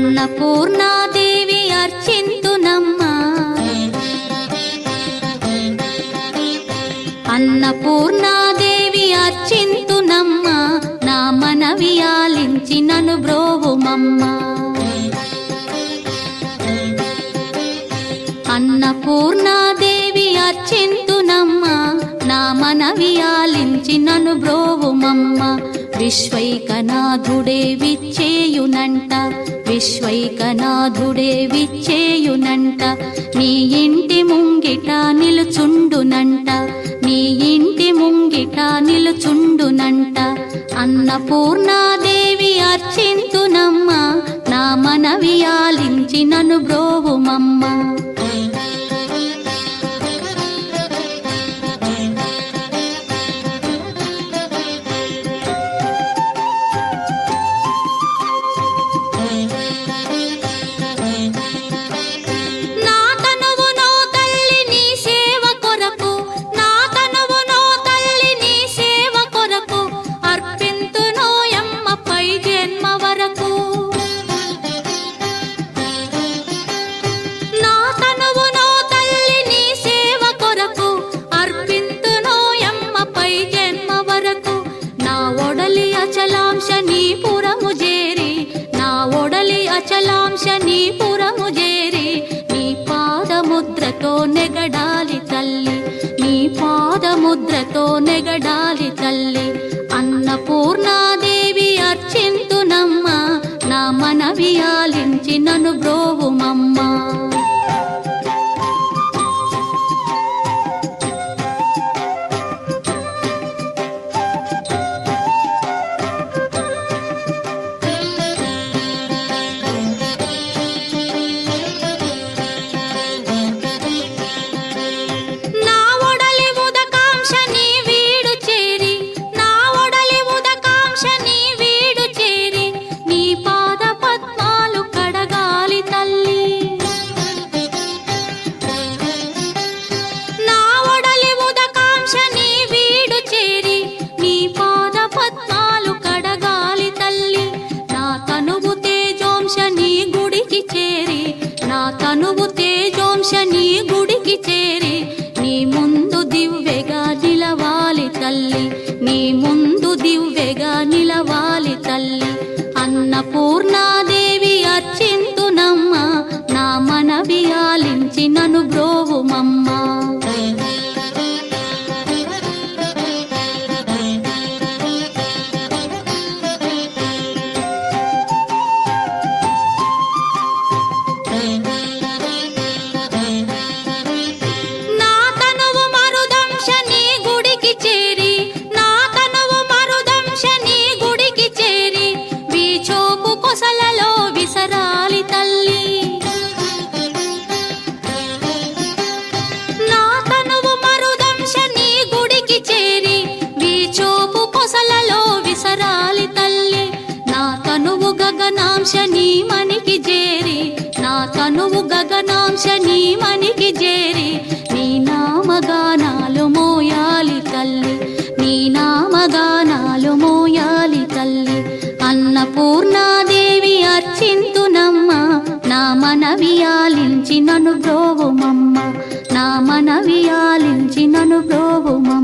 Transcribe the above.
అన్నపూర్ణాదేవి అర్చింతునమ్మా అన్నపూర్ణాదేవి అర్చింతునమ్మా నా మనవి ఆలించి నన్ను బ్రోవుమమ్మా అన్నపూర్ణాదేవి అర్చింతునమ్మా నా మనవి ఆలించి నన్ను బ్రోవుమమ్మా విశ్వైకనాథుడే విచ్చేయునంట విశ్వైకనాథుడే విచ్చేయునంట నీ ఇంటి ముంగిట నిలుచుండునంట నీ ఇంటి ముంగిట నిలుచుండునంట అన్నపూర్ణాదేవి అర్చింతునమ్మా నా మనవి ఆలించి నన్ను బ్రోవుమమ్మా అచలాంశనీపురము చేరి నీ పాదముద్రతో నెగడాలి తల్లి నీ పాదముద్రతో నెగడాలి తల్లి అన్నపూర్ణాదేవి అర్చింతునమ్మా నా మనవి ఆలించి నన్ను బ్రోవుమమ్మా తనువు తేజోంశని గుడికి చేరి నీ ముందు దివ్వెగా నిలవాలి తల్లి నీ ముందు దివ్వెగా నిలవాలి తల్లి అన్నపూర్ణాదేవి అర్చింతునమ్మా నా మనవి ఆలించి నన్ను బ్రోవుమమ్మా గగనాంశని మనికి చేరి నా తనువు గగనాంశని మనికి చేరి నీ నామగానాలు మోయాలి తల్లి నీ నామగానాలు మోయాలి తల్లి అన్నపూర్ణాదేవి అర్చింతునమ్మా నా మనవి ఆలించి నన్ను బ్రోవుమమ్మా నా మనవి ఆలించి నన్ను బ్రోవుమమ్మా